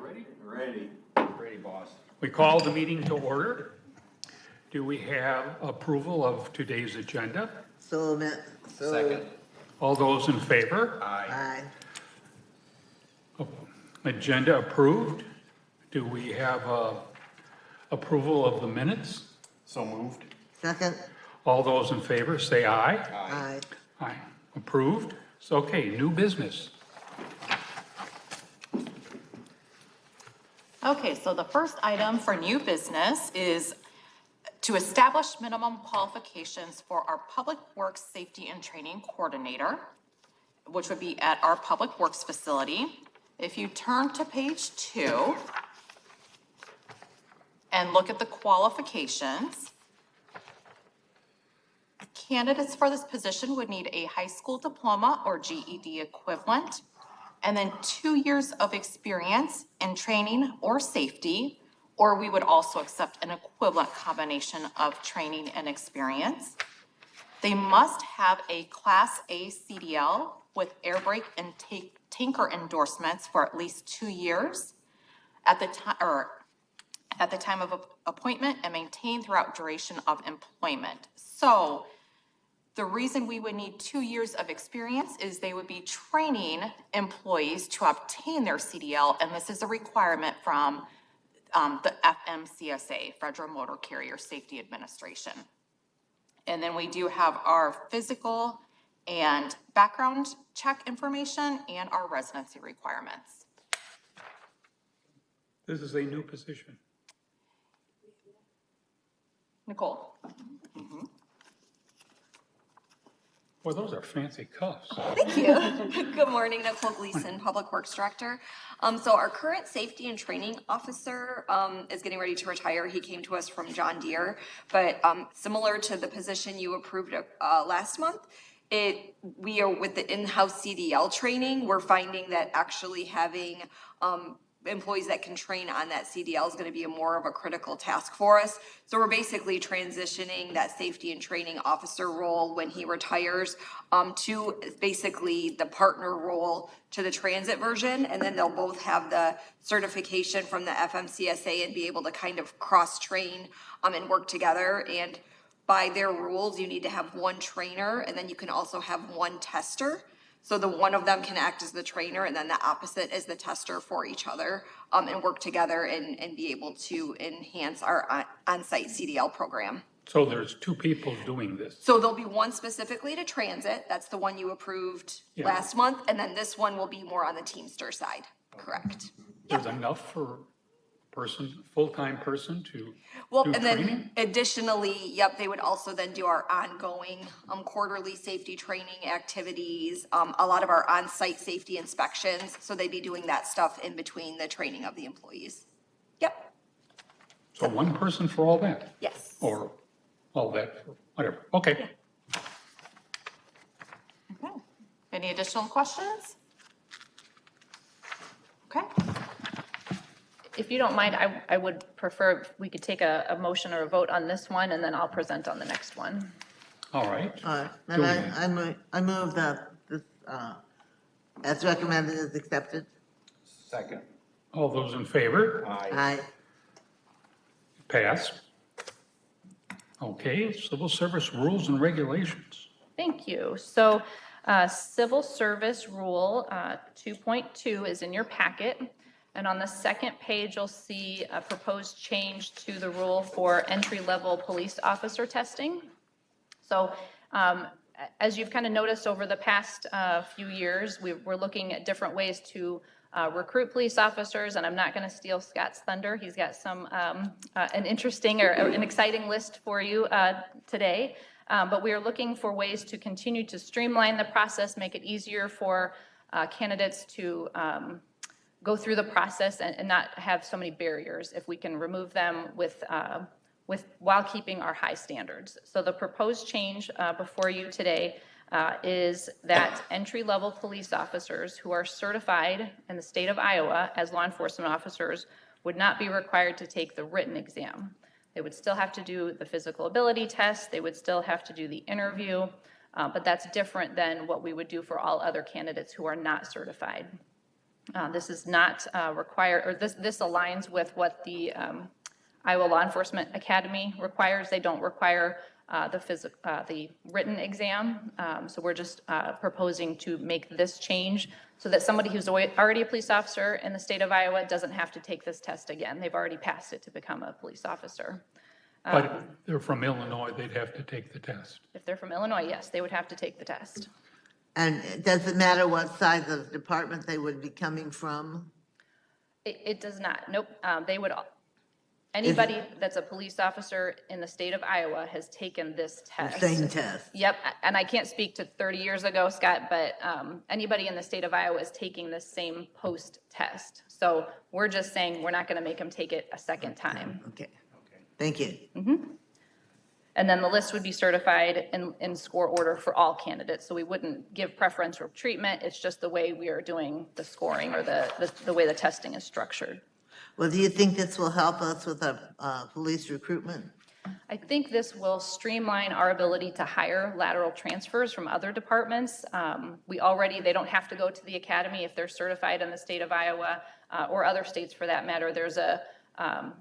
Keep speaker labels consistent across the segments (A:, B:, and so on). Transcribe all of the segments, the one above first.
A: ready?
B: Ready.
A: Ready, boss.
C: We call the meeting to order. Do we have approval of today's agenda?
A: Second.
C: All those in favor?
A: Aye.
C: Agenda approved. Do we have approval of the minutes?
A: So moved.
D: Second.
C: All those in favor, say aye.
D: Aye.
C: Aye. Approved. So, okay, new business.
E: Okay, so the first item for new business is to establish minimum qualifications for our Public Works Safety and Training Coordinator, which would be at our Public Works facility. If you turn to page 2 and look at the qualifications, candidates for this position would need a high school diploma or GED equivalent, and then 2 years of experience in training or safety, or we would also accept an equivalent combination of training and experience. They must have a Class A CDL with air brake and tanker endorsements for at least 2 years at the time of appointment and maintained throughout duration of employment. So the reason we would need 2 years of experience is they would be training employees to obtain their CDL, and this is a requirement from the FMCSA, Federal Motor Carrier Safety Administration. And then we do have our physical and background check information and our residency requirements.
C: This is a new position.
E: Nicole?
C: Boy, those are fancy cuffs.
F: Thank you. Good morning, Nicole Gleason, Public Works Director. So our current safety and training officer is getting ready to retire. He came to us from John Deere, but similar to the position you approved last month, we are with the in-house CDL training. We're finding that actually having employees that can train on that CDL is going to be more of a critical task for us. So we're basically transitioning that safety and training officer role when he retires to basically the partner role to the transit version. And then they'll both have the certification from the FMCSA and be able to kind of cross-train and work together. And by their rules, you need to have one trainer, and then you can also have one tester. So the one of them can act as the trainer, and then the opposite is the tester for each other, and work together and be able to enhance our on-site CDL program.
C: So there's 2 people doing this.
F: So there'll be one specifically to transit. That's the one you approved last month. And then this one will be more on the Teamster side. Correct.
C: There's enough for full-time person to
F: Well,
C: do
F: and
C: training?
F: then additionally, they would also then do our ongoing quarterly safety training activities, a lot of our on-site safety inspections. So they'd be doing that stuff in between the training of the employees. Yep.
C: So one person for all that?
F: Yes.
C: Or all that, for whatever. Okay.
E: Okay. Any additional questions? Okay.
G: If you don't mind, I would prefer if we could take a motion or a vote on this one, and then I'll present on the next one.
C: All right.
D: And I move that this, as recommended, is accepted.
A: Second.
C: All those in favor?
D: Aye.
C: Pass. Okay, civil service rules and regulations.
G: Thank you. So Civil Service Rule 2.2 is in your packet. And on the second page, you'll see a proposed change to the rule for entry-level police officer testing. So as you've kind of noticed over the past few years, we're looking at different ways to recruit police officers, and I'm not going to steal Scott's thunder. He's got some an interesting or an exciting list for you today. But we are looking for ways to continue to streamline the process, make it easier for candidates to go through the process and not have so many barriers if we can remove them while keeping our high standards. So the proposed change before you today is that entry-level police officers who are certified in the state of Iowa as law enforcement officers would not be required to take the written exam. They would still have to do the physical ability test, they would still have to do the interview, but that's different than what we would do for all other candidates who are not certified. This is not required, or this aligns with what the Iowa Law Enforcement Academy requires. They don't require the written exam. So we're just proposing to make this change so that somebody who's already a police officer in the state of Iowa doesn't have to take this test again. They've already passed it to become a police officer.
C: But if they're from Illinois, they'd have to take the test.
G: If they're from Illinois, yes, they would have to take the test.
D: And does it matter what size of department they would be coming from?
G: It does not, nope. Anybody that's a police officer in the state of Iowa has taken this
D: The
G: test.
D: same test?
G: Yep, and I can't speak to 30 years ago, Scott, but anybody in the state of Iowa is taking this same post-test. So we're just saying we're not going to make them take it a second time.
D: Okay. Thank you.
G: And then the list would be certified in score order for all candidates. So we wouldn't give preferential treatment. It's just the way we are doing the scoring or the way the testing is structured.
D: Well, do you think this will help us with our police recruitment?
G: I think this will streamline our ability to hire lateral transfers from other departments. They don't have to go to the academy if they're certified in the state of Iowa or other states for that matter.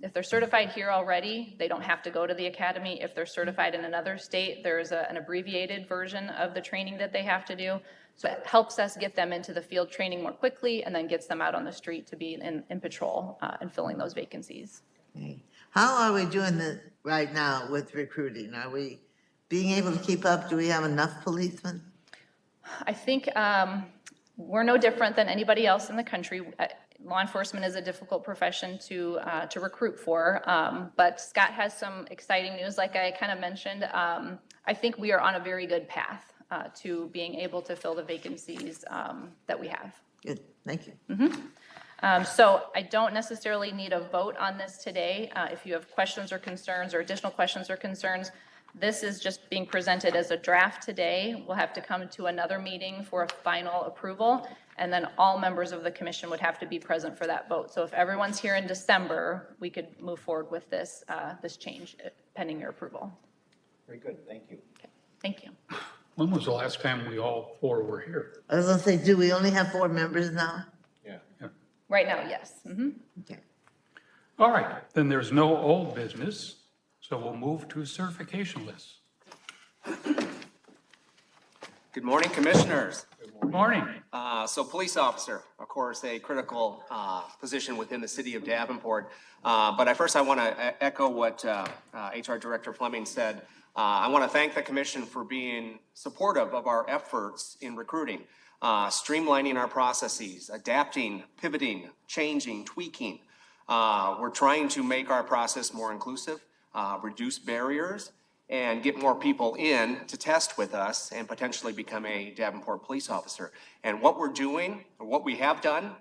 G: If they're certified here already, they don't have to go to the academy. If they're certified in another state, there's an abbreviated version of the training that they have to do. So it helps us get them into the field training more quickly and then gets them out on the street to be in patrol and filling those vacancies.
D: Okay. How are we doing this right now with recruiting? Are we being able to keep up? Do we have enough policemen?
G: I think we're no different than anybody else in the country. Law enforcement is a difficult profession to recruit for, but Scott has some exciting news, like I kind of mentioned. I think we are on a very good path to being able to fill the vacancies that we have.
D: Good, thank you.
G: So I don't necessarily need a vote on this today. If you have questions or concerns or additional questions or concerns, this is just being presented as a draft today. We'll have to come to another meeting for a final approval, and then all members of the commission would have to be present for that vote. So if everyone's here in December, we could move forward with this change pending your approval.
A: Very good, thank you.
G: Okay. Thank you.
C: When was the last time we all four were here?
D: I was gonna say, do we only have 4 members now?
A: Yeah.
G: Right now, yes.
D: Okay.
C: All right, then there's no old business, so we'll move to certification lists.
B: Good morning, Commissioners.
C: Morning.
B: So police officer, of course, a critical position within the city of Davenport. But first I want to echo what HR Director Fleming said. I want to thank the commission for being supportive of our efforts in recruiting, streamlining our processes, adapting, pivoting, changing, tweaking. We're trying to make our process more inclusive, reduce barriers, and get more people in to test with us and potentially become a Davenport police officer. And what we're doing, or what we have done,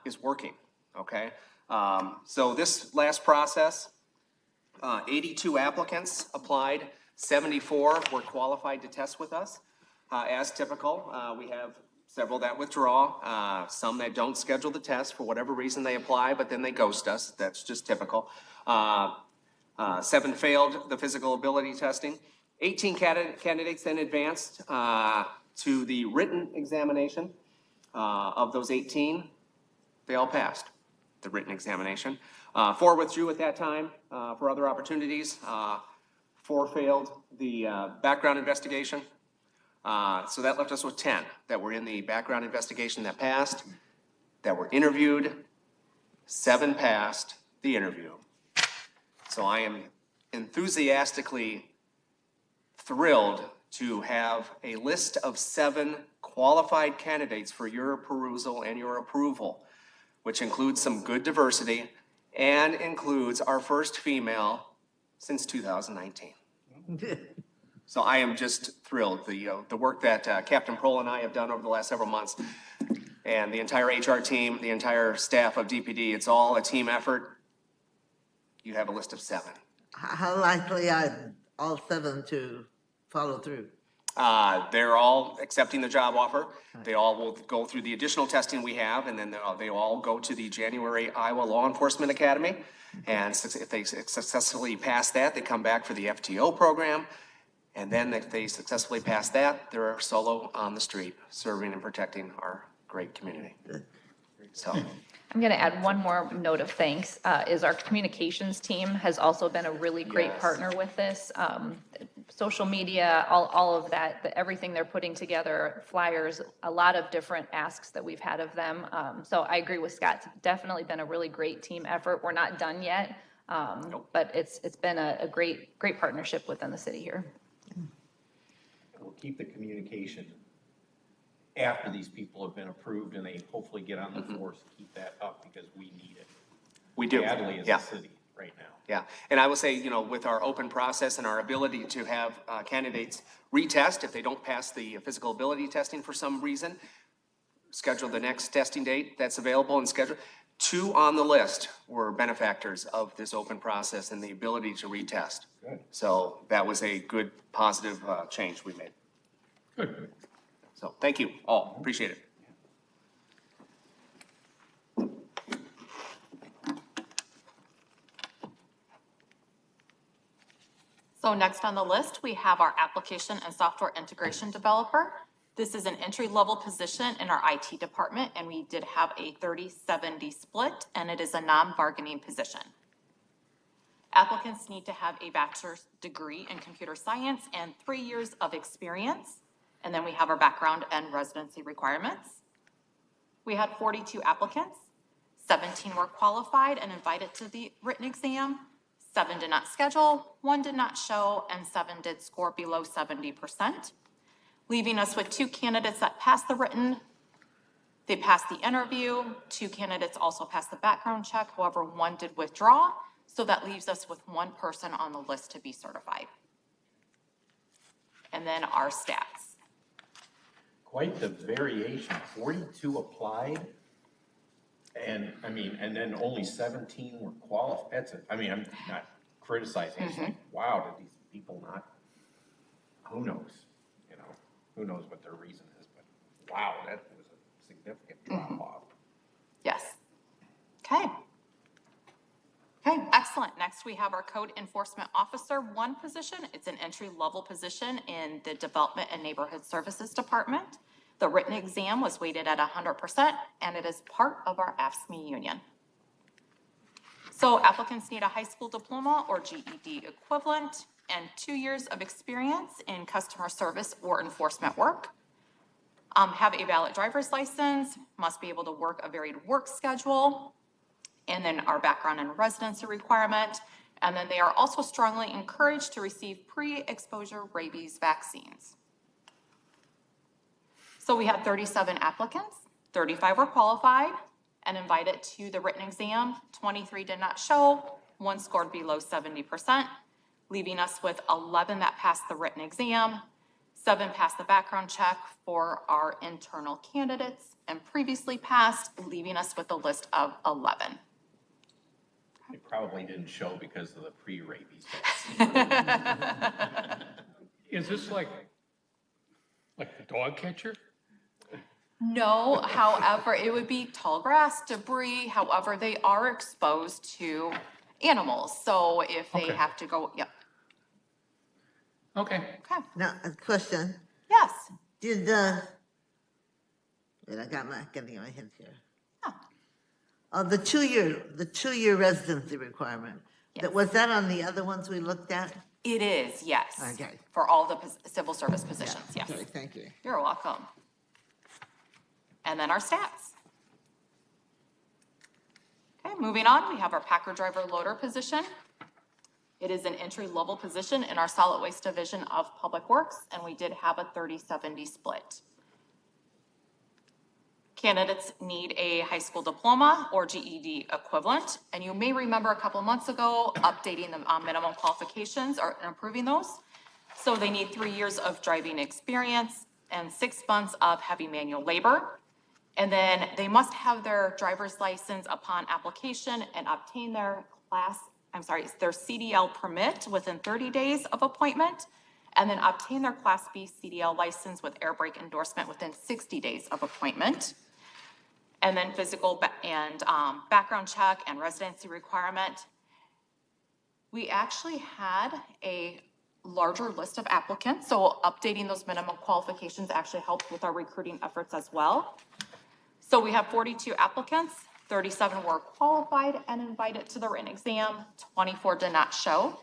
B: is working, okay? So this last process, 82 applicants applied, 74 were qualified to test with us. As typical, we have several that withdraw, some that don't schedule the test for whatever reason they apply, but then they ghost us. That's just typical. 7 failed the physical ability testing. 18 candidates then advanced to the written examination. Of those 18, they all passed the written examination. 4 withdrew at that time for other opportunities. 4 failed the background investigation. So that left us with 10 that were in the background investigation that passed, that were interviewed. 7 passed the interview. So I am enthusiastically thrilled to have a list of 7 qualified candidates for your perusal and your approval, which includes some good diversity and includes our first female since 2019. So I am just thrilled. The work that Captain Prohl and I have done over the last several months, and the entire HR team, the entire staff of DPD, it's all a team effort. You have a list of 7.
D: How likely are all 7 to follow through?
B: They're all accepting the job offer. They all will go through the additional testing we have, and then they all go to the January Iowa Law Enforcement Academy. And if they successfully pass that, they come back for the FTO program. And then if they successfully pass that, they're solo on the street, serving and protecting our great community. So,
G: I'm going to add one more note of thanks, is our communications team has also been a really great
B: Yes.
G: partner with this. Social media, all of that, everything they're putting together, flyers, a lot of different asks that we've had of them. So I agree with Scott, it's definitely been a really great team effort. We're not done yet, but it's been a great partnership within the city here.
A: We'll keep the communication after these people have been approved and they hopefully get on the force, keep that up because we need it
B: we do.
A: badly as
B: Yeah.
A: a city right now.
B: Yeah, and I will say, you know, with our open process and our ability to have candidates retest if they don't pass the physical ability testing for some reason, schedule the next testing date that's available and schedule. 2 on the list were benefactors of this open process and the ability to retest.
A: Good.
B: So that was a good, positive change we made.
C: Good.
B: So thank you all, appreciate it.
E: So next on the list, we have our application and software integration developer. This is an entry-level position in our IT department, and we did have a 30-70 split, and it is a non-bargaining position. Applicants need to have a bachelor's degree in computer science and 3 years of experience. And then we have our background and residency requirements. We had 42 applicants. 17 were qualified and invited to the written exam. 7 did not schedule, 1 did not show, and 7 did score below 70%, leaving us with 2 candidates that passed the written. They passed the interview. 2 candidates also passed the background check. However, 1 did withdraw. So that leaves us with 1 person on the list to be certified. And then our stats.
A: Quite the variation, 42 applied. And I mean, and then only 17 were qualified. That's I'm not criticizing, it's like, wow, did these people not, who knows? You know, who knows what their reason is, but wow, that was a significant drop off.
E: Yes. Okay. Okay, excellent. Next, we have our Code Enforcement Officer 1 position. It's an entry-level position in the Development and Neighborhood Services Department. The written exam was weighted at 100%, and it is part of our AFSCME union. So applicants need a high school diploma or GED equivalent and 2 years of experience in customer service or enforcement work. Have a valid driver's license, must be able to work a varied work schedule, and then our background and residency requirement. And then they are also strongly encouraged to receive pre-exposure rabies vaccines. So we had 37 applicants, 35 were qualified and invited to the written exam. 23 did not show, 1 scored below 70%, leaving us with 11 that passed the written exam, 7 passed the background check for our internal candidates and previously passed, leaving us with a list of 11.
A: They probably didn't show because of the pre-rabies vaccine.
C: Is this like the dog catcher?
E: No, however, it would be tall grass, debris, however, they are exposed to animals. So if they
C: Okay.
E: have to go, yep,
C: Okay.
E: okay,
D: Now, a question,
E: yes.
D: did wait, getting my head here.
E: Yeah.
D: The 2-year residency requirement,
E: Yes.
D: was that on the other ones we looked at?
E: It is, yes.
D: Okay.
E: For all the civil service positions, yes.
D: Okay, thank you.
E: You're welcome. And then our stats. Okay, moving on, we have our Packer driver loader position. It is an entry-level position in our solid waste division of Public Works, and we did have a 30-70 split. Candidates need a high school diploma or GED equivalent. And you may remember a couple months ago, updating the minimum qualifications or improving those. So they need 3 years of driving experience and 6 months of heavy manual labor. And then they must have their driver's license upon application and obtain their their CDL permit within 30 days of appointment, and then obtain their Class B CDL license with air brake endorsement within 60 days of appointment. And then physical and background check and residency requirement. We actually had a larger list of applicants, so updating those minimum qualifications actually helped with our recruiting efforts as well. So we have 42 applicants, 37 were qualified and invited to the written exam, 24 did not show.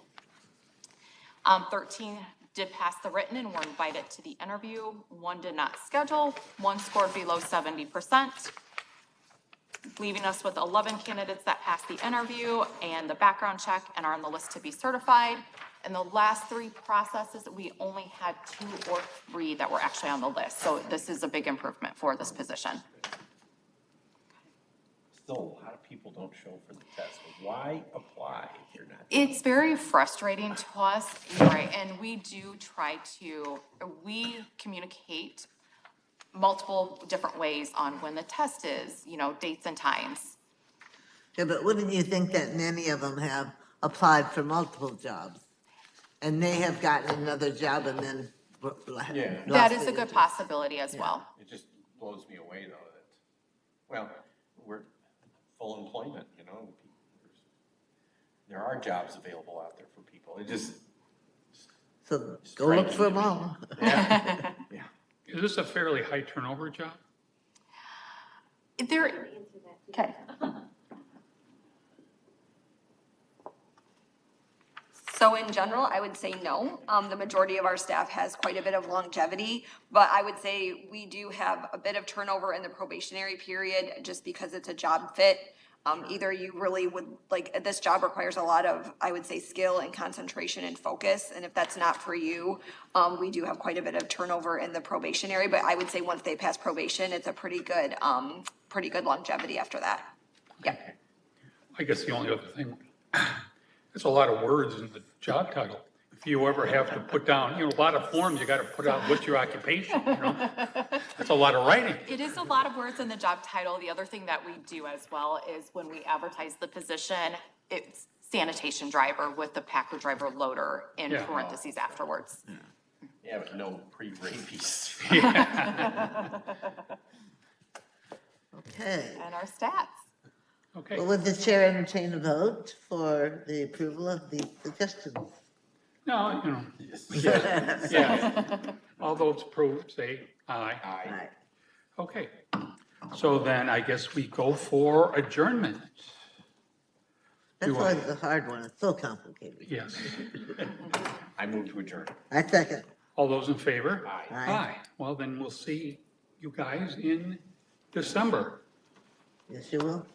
E: 13 did pass the written and were invited to the interview. 1 did not schedule, 1 scored below 70%, leaving us with 11 candidates that passed the interview and the background check and are on the list to be certified. In the last 3 processes, we only had 2 or 3 that were actually on the list. So this is a big improvement for this position.
A: Still, a lot of people don't show for the test. Why apply if you're not?
E: It's very frustrating to us, right? And we do try to, we communicate multiple different ways on when the test is, you know, dates and times.
D: Yeah, but wouldn't you think that many of them have applied for multiple jobs? And may have gotten another job and then.
A: Yeah.
E: That is a good possibility as well.
A: It just blows me away though that, well, we're full employment, you know? There are jobs available out there for people. It just,
D: So go look for them all.
A: yeah, yeah.
C: Is this a fairly high turnover job?
E: There, okay.
F: So in general, I would say no. The majority of our staff has quite a bit of longevity, but I would say we do have a bit of turnover in the probationary period just because it's a job fit. Either you really would, like, this job requires a lot of, I would say, skill and concentration and focus. And if that's not for you, we do have quite a bit of turnover in the probationary, but I would say once they pass probation, it's a pretty good longevity after that. Yeah.
C: I guess the only other thing, there's a lot of words in the job title. If you ever have to put down, you know, a lot of forms, you got to put out what's your occupation, you know? That's a lot of writing.
E: It is a lot of words in the job title. The other thing that we do as well is when we advertise the position, it's sanitation driver with the packer driver loader in
C: Yeah.
E: parentheses afterwards.
A: Yeah, but no pre-rabies.
D: Okay.
E: And our stats.
C: Okay,
D: Well, would the chair entertain a vote for the approval of the suggestions?
C: no, you know, yeah. All those approved, say aye.
A: Aye.
D: Right.
C: Okay, so then I guess we go for adjournment.
D: That's
C: Do I-
D: always the hard one. It's so complicated.
C: Yes.
A: I move to adjourn.
D: I second.
C: All those in favor?
A: Aye.
D: Aye.
C: Well, then we'll see you guys in December.
D: Yes, you will.